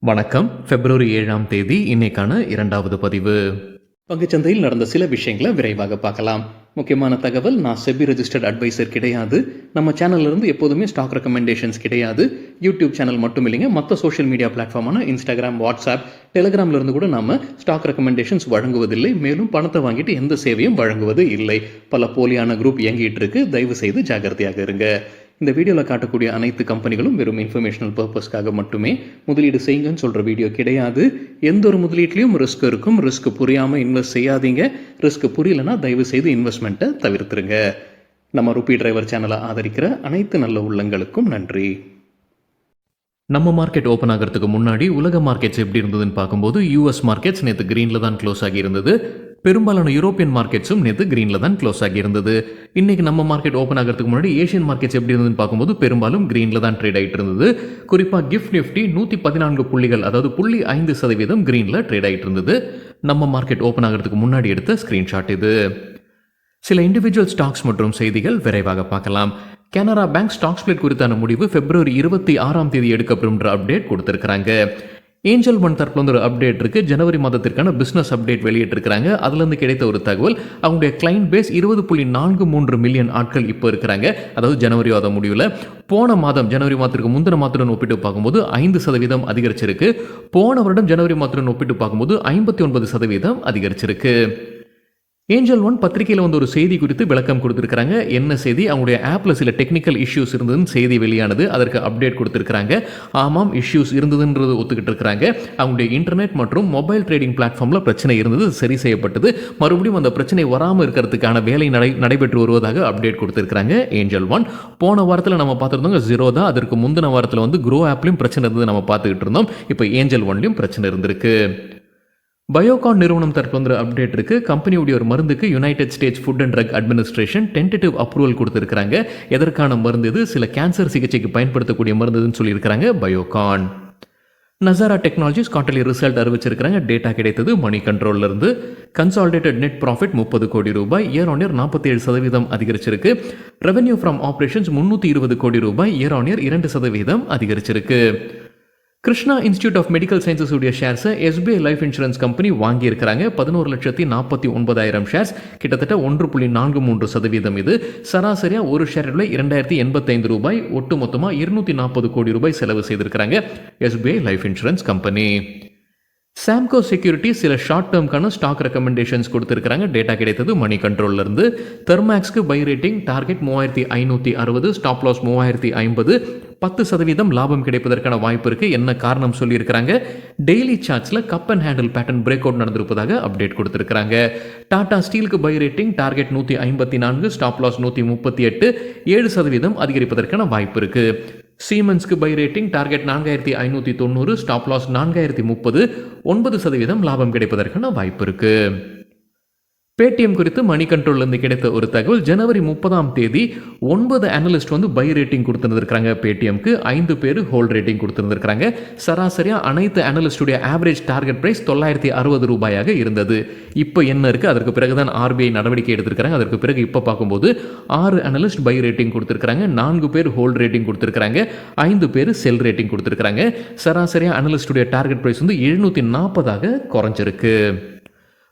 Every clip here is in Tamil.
வணக்கம். பிப்ரவரி 7ஆம் தேதி இன்னைக்கான 2வது பதிவு. பங்குச்சந்தையில் நடந்த சில விஷயங்களை விரைவாக பார்க்கலாம். முக்கியமான தகவல், நான் செபி ரெஜிஸ்டர்ட் அட்வைசர் கிடையாது. நம்ம சேனல்ல இருந்து எப்போதுமே ஸ்டாக் ரெக்கமெண்டேஷன்ஸ் கிடையாது. யூடியூப் சேனல் மட்டும் இல்லைங்க, மற்ற சோஷியல் மீடியா பிளாட்ஃபார்மான இன்ஸ்டாகிராம், வாட்ஸ்அப், டெலிகிராம்ல இருந்து கூட நாம ஸ்டாக் ரெக்கமெண்டேஷன்ஸ் வழங்குவதில்லை. மேலும் பணத்தை வாங்கிட்டு எந்த சேவையும் வழங்குவது இல்லை. பல போலியான குரூப் இயங்கிட்டு இருக்கு. தயவு செய்து ஜாகிரதையாக இருங்க. இந்த வீடியோவில் காட்டக்கூடிய அனைத்து கம்பெனிகளும் வெறும் இன்ஃபர்மேஷனல் பர்பஸ்க்காக மட்டுமே முதலீடு செய்யுங்கன்னு சொல்கிற வீடியோ கிடையாது. எந்த ஒரு முதலீட்லையும் ரிஸ்க் இருக்கும். ரிஸ்க் புரியாமல் இன்வெஸ்ட் செய்யாதீங்க. ரிஸ்க் புரியலன்னா தயவு செய்து இன்வெஸ்ட்மெண்ட்டை தவிர்த்துருங்க. நம்ம ருபி டிரைவர் சேனலை ஆதரிக்கிற அனைத்து நல்ல உள்ளங்களுக்கும் நன்றி. நம்ம மார்க்கெட் ஓப்பன் ஆகிறதுக்கு முன்னாடி உலக மார்க்கெட்ஸ் எப்படி இருந்ததுன்னு பார்க்கும்போது யூஎஸ் மார்க்கெட்ஸ் நேற்று கிரீனில் தான் க்ளோஸ் ஆகியிருந்தது. பெரும்பாலான யூரோப்பியன் மார்க்கெட்ஸும் நேற்று கிரீனில் தான் க்ளோஸ் ஆகியிருந்தது. இன்னைக்கு நம்ம மார்க்கெட் ஓப்பன் ஆகிறதுக்கு முன்னாடி ஏஷியன் மார்க்கெட்ஸ் எப்படி இருந்ததுன்னு பார்க்கும்போது பெரும்பாலும் கிரீனில் தான் ட்ரேட் ஆகிட்டு இருந்தது. குறிப்பாக கிஃப்ட் நிஃப்டி 114 புள்ளிகள், அதாவது 0.5% கிரீனில் ட்ரேட் ஆகிட்டு இருந்தது. நம்ம மார்க்கெட் ஓப்பன் ஆகிறதுக்கு முன்னாடி எடுத்த ஸ்க்ரீன்ஷாட் இது. சில இண்டிவிஜுவல் ஸ்டாக்ஸ் மற்றும் செய்திகள் விரைவாக பார்க்கலாம். கனரா பேங்க் ஸ்டாக் ஸ்பிளிட் குறித்தான முடிவு பிப்ரவரி 26ஆம் தேதி எடுக்கப்படும் அப்டேட் கொடுத்திருக்காங்க. ஏஞ்சல் ஒன் தரப்புல ஒரு அப்டேட் இருக்கு. ஜனவரி மாதத்திற்கான பிசினஸ் அப்டேட் வெளியிட்டிருக்காங்க. அதுல இருந்து கிடைத்த ஒரு தகவல், அவங்களுடைய கிளைண்ட் பேஸ் 20.43 மில்லியன் ஆட்கள் இப்போ இருக்கிறாங்க. அதாவது ஜனவரி மாதம் முடிவில் போன மாதம் ஜனவரி மாதத்திற்கு முந்தின மாதத்துடன் ஒப்பிட்டு பார்க்கும்போது 5% அதிகரிச்சிருக்கு. போன வருடம் ஜனவரி மாதத்துடன் ஒப்பிட்டு பார்க்கும்போது 59% அதிகரிச்சிருக்கு. ஏஞ்சல் ஒன் பத்திரிகையில் வந்து ஒரு செய்தி குறித்து விளக்கம் கொடுத்துருக்காங்க. என்ன செய்தி? அவங்களுடைய ஆப்பில் சில டெக்னிக்கல் இஷ்யூஸ் இருந்ததுன்னு செய்தி வெளியானது. அதற்கு அப்டேட் கொடுத்துருக்காங்க. ஆமாம், இஷ்யூஸ் இருந்ததுன்றது ஒத்துக்கிட்டு இருக்கிறாங்க. அவங்களுடைய இன்டர்நெட் மற்றும் மொபைல் ட்ரேடிங் பிளாட்ஃபார்மில் பிரச்சனை இருந்தது, சரி செய்யப்பட்டது. மறுபடியும் அந்த பிரச்சனை வராமல் இருக்கிறதுக்கான வேலை நடைபெற்று வருவதாக அப்டேட் கொடுத்துருக்காங்க ஏஞ்சல் ஒன். போன வாரத்தில் நம்ம பார்த்துருந்தோங்க ஜீரோதா. அதற்கு முந்தின வாரத்தில் வந்து க்ரோ ஆப்லையும் பிரச்சனை இருந்தது நம்ம பார்த்துக்கிட்டு இருந்தோம். இப்போ ஏஞ்சல் ஒன்லையும் பிரச்சனை இருந்திருக்கு. பயோகான் நிறுவனம் தரப்பு வந்து அப்டேட் இருக்கு. கம்பெனியுடைய ஒரு மருந்துக்கு United States Food and Drug Administration tentative approval கொடுத்திருக்காங்க. எதற்கான மருந்து இது? சில கேன்சர் சிகிச்சைக்கு பயன்படுத்தக்கூடிய மருந்துன்னு சொல்லியிருக்காங்க பயோகான். நசாரா டெக்னாலஜிஸ் குவார்ட்டர்லி ரிசல்ட் அறிவிச்சிருக்காங்க. டேட்டா கிடைத்தது மணி கண்ட்ரோல்ல இருந்து. கன்சாலிடேட்டட் நெட் ப்ராஃபிட் 30 கோடி ரூபாய், இயர் ஆன் இயர் 47% அதிகரிச்சிருக்கு. ரெவென்யூ ஃப்ரம் ஆபரேஷன்ஸ் 320 கோடி ரூபாய், இயர் ஆன் இயர் 2% அதிகரிச்சிருக்கு. Krishna institute of medical sciences உடைய ஷேர்ஸை எஸ்பிஐ லைஃப் இன்சூரன்ஸ் கம்பெனி வாங்கியிருக்கிறாங்க. 11,49,000 ஷேர்ஸ், கிட்டத்தட்ட 1.43%. இது சராசரியா ஒரு ஷேர் விலை 2085 ரூபாய். ஒட்டு மொத்தமாக 240 கோடி ரூபாய் செலவு செய்திருக்கிறாங்க SBI life insurance company. Samco security சில ஷார்ட் டேர்ம்கான ஸ்டாக் ரெக்கமெண்டேஷன்ஸ் கொடுத்திருக்காங்க. டேட்டா கிடைத்தது மணி கண்ட்ரோல்ல இருந்து. தெர்மேக்ஸ்க்கு buy rating target 3560, stop loss 3050, 10% லாபம் கிடைப்பதற்கான வாய்ப்பு இருக்கு. என்ன காரணம் சொல்லியிருக்கிறாங்க? டெய்லி சார்ட்ஸ்ல cup and handle pattern break out நடந்திருப்பதாக அப்டேட் கொடுத்திருக்காங்க. டாடா ஸ்டீலுக்கு buy rating target 154, stop loss 138, 7% அதிகரிப்பதற்கான வாய்ப்பு இருக்கு. சீமென்ஸ்க்கு buy rating target 4590, stop loss 4030, 9% லாபம் கிடைப்பதற்கான வாய்ப்பு இருக்கு. பேடிஎம் குறித்து மணி கண்ட்ரோல்லேருந்து கிடைத்த ஒரு தகவல், ஜனவரி 30ஆம் தேதி 9 அனலிஸ்ட் வந்து பை ரேட்டிங் கொடுத்துருந்துருக்காங்க. பேடிஎம்க்கு 5 பேர் ஹோல்ட் ரேட்டிங் கொடுத்துருந்துருக்காங்க. சராசரியாக அனைத்து அனலிஸ்டுடைய ஆவரேஜ் டார்கெட் பிரைஸ் 960 ரூபாயாக இருந்தது. இப்போ என்ன இருக்குது? அதற்கு பிறகு தான் ஆர்பிஐ நடவடிக்கை எடுத்திருக்காங்க. அதற்கு பிறகு இப்போ பார்க்கும்போது 6 அனலிஸ்ட் பை ரேட்டிங் கொடுத்துருக்காங்க, 4 பேர் ஹோல்ட் ரேட்டிங் கொடுத்துருக்காங்க, 5 பேர் செல் ரேட்டிங் கொடுத்துருக்காங்க. சராசரியாக அனலிஸ்டுடைய டார்கெட் பிரைஸ் வந்து 740 குறைஞ்சிருக்கு.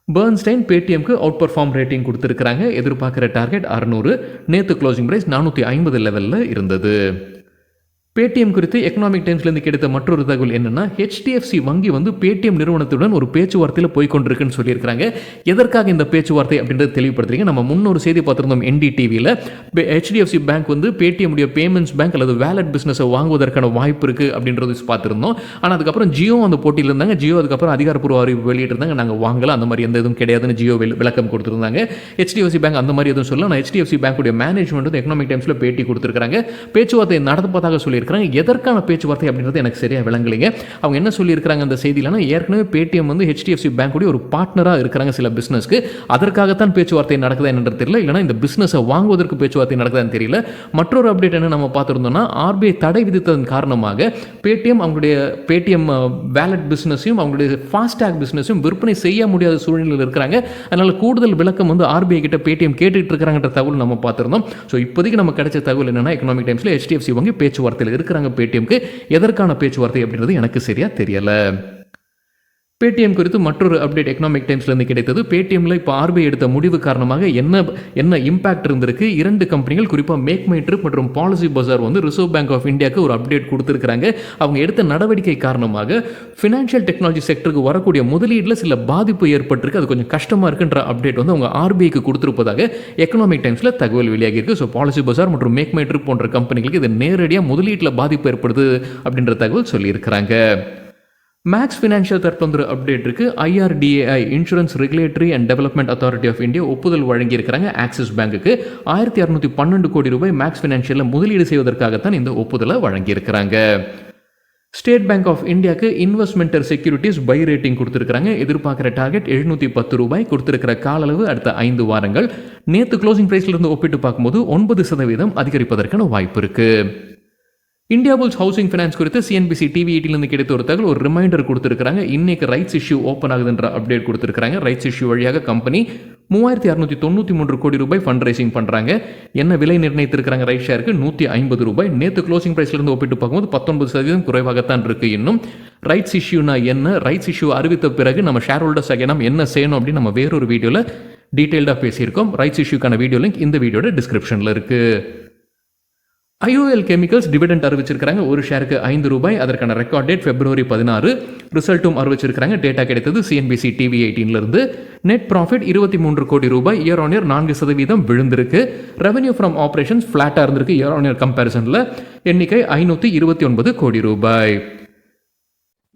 பர்ன்ஸ்டைன் பேடிஎம்க்கு அவுட் பர்ஃபார்ம் ரேட்டிங் கொடுத்துருக்காங்க. எதிர்பார்க்குற டார்கெட் 600. நேற்று க்ளோசிங் பிரைஸ் 450 லெவலில் இருந்தது. பேடிஎம் குறித்து எக்கனாமிக் டைம்ஸ்லேருந்து கிடைத்த மற்றொரு தகவல் என்னன்னா, ஹெச்டிஎஃப்சி வங்கி வந்து பேடிஎம் நிறுவனத்துடன் ஒரு பேச்சுவார்த்தையில் போய்கொண்டிருக்குன்னு சொல்லியிருக்காங்க. எதற்காக இந்த பேச்சுவார்த்தை அப்படின்றது தெளிவுபடுத்துறீங்க. நம்ம முன்னொரு செய்தி பார்த்துருந்தோம் என்டிடிவியில். ஹெச்டிஎஃப்சி பேங்க் வந்து பேடிஎம் உடைய பேமெண்ட்ஸ் பேங்க் அல்லது வேலட் பிஸ்னஸை வாங்குவதற்கான வாய்ப்பு இருக்குது அப்படின்றது பார்த்துருந்தோம். ஆனால் அதுக்கப்புறம் ஜியோ அந்த போட்டியில் இருந்தாங்க. ஜியோ அதுக்கப்புறம் அதிகாரப்பூர்வ அறிவிப்பு வெளியிட்டிருந்தாங்க, நாங்கள் வாங்கலாம், அந்த மாதிரி எந்த எதுவும் கிடையாதுன்னு ஜியோ விளக்கம் கொடுத்துருந்தாங்க. ஹெச்டிஎஃப்சி பேங்க் அந்த மாதிரி எதுவும் சொல்லலாம். ஹெச்டிஎஃப்சி பேங்குடைய மேனேஜ்மெண்ட் வந்து எக்கனாமிக் டைம்ஸில் பேட்டி கொடுத்துருக்காங்க. பேச்சுவார்த்தை நடத்தப்பதாக சொல்லி எதற்கான பேச்சுவார்த்தை அப்படின்றது எனக்கு சரியா விளங்கலைங்க. அவங்க என்ன சொல்லியிருக்காங்க அந்த செய்தியிலனா, ஏற்கனவே பேடிஎம் வந்து ஹெச்டிஎஃப்சி பேங்குடைய ஒரு பார்ட்னராக இருக்கிறாங்க சில பிசினஸ்க்கு. அதற்காகத்தான் பேச்சுவார்த்தை நடக்குதா என்னன்றது தெரியல. இல்லைனா இந்த பிசினஸை வாங்குவதற்கு பேச்சுவார்த்தை நடக்குதான்னு தெரியல. மற்றொரு அப்டேட் என்ன நம்ம பார்த்துருந்தோம்னா, ஆர்பிஐ தடை விதித்ததன் காரணமாக பேடிஎம் அவங்களுடைய பேடிஎம் வேலட் பிசினஸையும் அவங்களுடைய ஃபாஸ்டாக் பிசினஸையும் விற்பனை செய்ய முடியாத சூழ்நிலையில் இருக்கிறாங்க. அதனால கூடுதல் விளக்கம் வந்து ஆர்பிஐ கிட்ட பேடிஎம் கேட்டுட்டு இருக்கிறாங்கன்ற தகவல் நம்ம பார்த்துருந்தோம். ஸோ இப்போதைக்கு நம்ம கிடைச்ச தகவல் என்னன்னா, எக்கனாமிக் டைம்ஸ்ல ஹெச்டிஎஃப்சி வங்கி பேச்சுவார்த்தையில் பேச்சுவார்த்தையில் இருக்கிறாங்க பேடிஎம்க்கு. எதற்கான பேச்சுவார்த்தை அப்படின்றது எனக்கு சரியா தெரியல. பேடிஎம் குறித்து மற்றொரு அப்டேட் எக்கனாமிக் டைம்ஸ்லேருந்து கிடைத்தது. பேடிஎம்ல இப்போ ஆர்பிஐ எடுத்த முடிவு காரணமாக என்ன இம்பாக்ட் இருந்திருக்கு. 2 கம்பெனிகள் குறிப்பாக மேக் மை ட்ரிப் மற்றும் Policybazaar Reserve Bank of இந்தியாவுக்கு ஒரு அப்டேட் கொடுத்துருக்காங்க. அவங்க எடுத்த நடவடிக்கை காரணமாக ஃபினான்ஷியல் டெக்னாலஜி செக்டருக்கு வரக்கூடிய முதலீட்டில் சில பாதிப்பு ஏற்பட்டிருக்கு. அது கொஞ்சம் கஷ்டமாக இருக்குன்ற அப்டேட் அவங்க ஆர்பிஐக்கு கொடுத்துருப்பதாக எக்கனாமிக் டைம்ஸில் தகவல் வெளியாகியிருக்கு. ஸோ பாலிசி பஜார் மற்றும் மேக் மை ட்ரிப் போன்ற கம்பெனிகளுக்கு இது நேரடியாக முதலீட்டில் பாதிப்பு ஏற்படுது அப்படின்ற தகவல் சொல்லியிருக்கிறாங்க. மேக்ஸ் ஃபினான்ஷியல் தரப்பு ஒரு அப்டேட் இருக்கு. IRDAI Insurance Regulatory and Development Authority of India ஒப்புதல் வழங்கியிருக்கிறாங்க ஆக்சிஸ் பேங்குக்கு. 1612 கோடி ரூபாய் மேக்ஸ் ஃபினான்ஷியலில் முதலீடு செய்வதற்காகத்தான் இந்த ஒப்புதலை வழங்கியிருக்கிறாங்க. ஸ்டேட் பேங்க் ஆஃப் இந்தியாவுக்கு இன்வெஸ்ட்மெண்டர் செக்யூரிட்டிஸ் பை ரேட்டிங் கொடுத்துருக்காங்க. எதிர்பார்க்குற டார்கெட் 710 ரூபாய். கொடுத்துருக்கிற கால அளவு அடுத்த 5 வாரங்கள். நேற்று க்ளோசிங் பிரைஸ்லேருந்து ஒப்பிட்டு பார்க்கும்போது 9% அதிகரிப்பதற்கான வாய்ப்பு இருக்கு. இந்தியா புல்ஸ் ஹவுசிங் ஃபைனான்ஸ் குறித்து சிஎன்பிசி டிவி 18 கிடைத்த ஒரு தகவல் ஒரு ரிமைண்டர் கொடுத்துருக்காங்க. இன்னைக்கு ரைட்ஸ் இஷ்யூ ஓப்பன் ஆகுதுன்ற அப்டேட் கொடுத்துருக்காங்க. ரைட்ஸ் இஷ்யூ வழியாக கம்பெனி 3693 கோடி ரூபாய் ஃபண்ட் ரைசிங் பண்ணுறாங்க. என்ன விலை நிர்ணயித்திருக்கிறாங்க ரைட் ஷேருக்கு? 150 ரூபாய். நேற்று க்ளோசிங் பிரைஸ்லேருந்து ஒப்பிட்டு பார்க்கும்போது 19% குறைவாகத்தான் இருக்கு. இன்னும் ரைட்ஸ் இஷ்யூனா என்ன, ரைட்ஸ் இஷ்யூ அறிவித்த பிறகு நம்ம ஷேர் ஹோல்டர்ஸ் நம்ம என்ன செய்யணும் அப்படின்னு நம்ம வேறொரு வீடியோவில் டீட்டெயில்டாக பேசியிருக்கோம். ரைட்ஸ் இஷ்யூக்கான வீடியோ லிங்க் இந்த வீடியோட டிஸ்கிரிப்ஷனில் இருக்குது. IOL கெமிக்கல்ஸ் டிவிடெண்ட் அறிவிச்சிருக்காங்க. ஒரு ஷேருக்கு 5 ரூபாய். அதற்கான ரெக்கார்ட் டேட் February 16. ரிசல்ட்டும் அறிவிச்சிருக்காங்க. டேட்டா கிடைத்தது சிஎன்பிசி டிவி 18 நெட் ப்ராஃபிட் 23 கோடி ரூபாய். இயர் ஆன் இயர் 4% விழுந்திருக்கு. ரெவன்யூ ஃப்ரம் ஆப்ரேஷன்ஸ் ஃபிளாட்டாக இருந்திருக்கு. இயர் ஆன் இயர் கம்பேரிசனில் எண்ணிக்கை 529 கோடி ரூபாய்.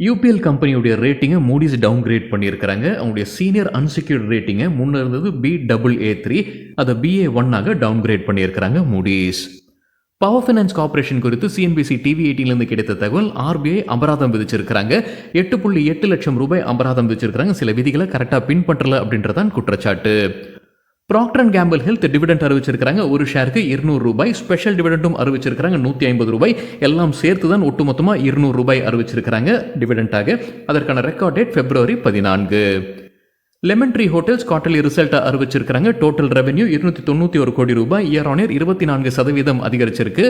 UPL கம்பெனியுடைய ரேட்டிங்கை மூடிஸ் டவுன் கிரேட் பண்ணியிருக்கிறாங்க. அவங்களுடைய சீனியர் அன்செக்யூர்ட் ரேட்டிங்கை முன்ன இருந்தது Baa3 அதை Ba1 டவுன் கிரேட் பண்ணியிருக்கிறாங்க மூடிஸ். பவர் ஃபைனான்ஸ் கார்பரேஷன் குறித்து சிஎன்பிசி டிவி 18 கிடைத்த தகவல் RBI அபராதம் விதிச்சிருக்கிறாங்க. 8.8 லட்சம் ரூபாய் அபராதம் விதிச்சிருக்கிறாங்க. சில விதிகளை கரெக்டாக பின்பற்றல அப்படின்றதான் குற்றச்சாட்டு. Procter and Gamble Health dividend அறிவிச்சிருக்காங்க. ஒரு ஷேருக்கு 200 ரூபாய். ஸ்பெஷல் டிவிடெண்டும் அறிவிச்சிருக்காங்க 150 ரூபாய். எல்லாம் சேர்த்து தான் ஒட்டுமொத்தமாக 200 ரூபாய் அறிவிச்சிருக்காங்க டிவிடெண்டாக. அதற்கான record date February 14. Lemon tree hotels quarterly ரிசல்ட்டை அறிவிச்சிருக்காங்க. டோட்டல் ரெவன்யூ 291 கோடி ரூபாய். இயர் ஆன் இயர் 24% அதிகரிச்சிருக்கு.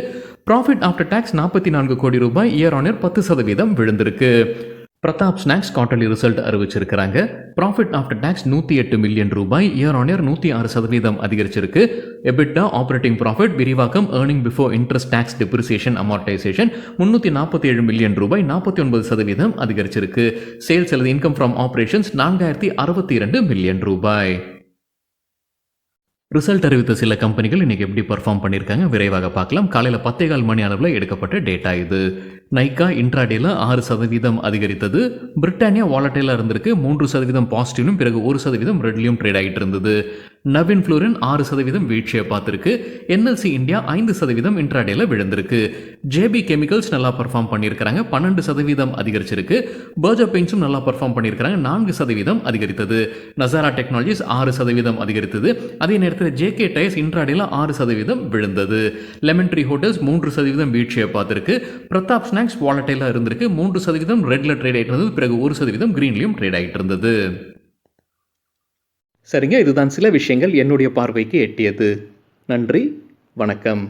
ப்ராஃபிட் ஆஃப்டர் டாக்ஸ் 44 கோடி ரூபாய். இயர் ஆன் இயர் 10% விழுந்திருக்கு. பிரதாப் ஸ்நாக்ஸ் குவார்டர்லி ரிசல்ட் அறிவிச்சிருக்கிறாங்க. ப்ராஃபிட் ஆஃப்டர் டாக்ஸ் 108 மில்லியன் ரூபாய். இயர் ஆன் இயர் 106% அதிகரிச்சிருக்கு. எபிட்டா ஆப்ரேட்டிங் ப்ராஃபிட் விரிவாக்கம் earning before interest tax depreciation amortisation 347 million ரூபாய் 49% அதிகரிச்சிருக்கு. சேல்ஸ் அல்லது இன்கம் ஃப்ரம் ஆப்ரேஷன்ஸ் 4062 மில்லியன் ரூபாய். ரிசல்ட் அறிவித்த சில கம்பெனிகள் இன்னைக்கு எப்படி பர்ஃபார்ம் பண்ணியிருக்காங்க விரைவாக பார்க்கலாம். காலையில் 10:15 மணி அளவில் எடுக்கப்பட்ட டேட்டா இது. நைக்கா இன்ட்ராடேல 6% அதிகரித்தது. பிரிட்டானியா வாலட்டைலாக இருந்திருக்கு. 3% பாசிட்டிவ்லும் பிறகு 1% ரெட்லையும் ட்ரேட் ஆகிட்டு இருந்தது. நவின் ஃப்ளூரின் 6% வீழ்ச்சியை பார்த்துருக்கு. NLC இந்தியா 5% இன்ட்ராடேல விழுந்திருக்கு. JB கெமிக்கல்ஸ் நல்லா பர்ஃபார்ம் பண்ணியிருக்காங்க. 12% அதிகரிச்சிருக்கு. பர்ஜர் பெயிண்ட்ஸும் நல்லா பர்ஃபார்ம் பண்ணியிருக்காங்க. 4% அதிகரித்தது. நசாரா டெக்னாலஜிஸ் 6% அதிகரித்தது. அதே நேரத்தில் JK டயர்ஸ் இன்ட்ராடேல 6% விழுந்தது. லெமன் ட்ரீ ஹோட்டல்ஸ் 3% வீழ்ச்சியை பார்த்துருக்கு. பிரதாப் ஸ்நாக்ஸ் வாலட்டைலாக இருந்திருக்கு. 3% ரெட்ல ட்ரேட் ஆகிட்டு இருந்தது. பிறகு 1% கிரீன்லையும் ட்ரேட் ஆகிட்டு இருந்தது. சரிங்க, இதுதான் சில விஷயங்கள் என்னுடைய பார்வைக்கு எட்டியது. நன்றி, வணக்கம்.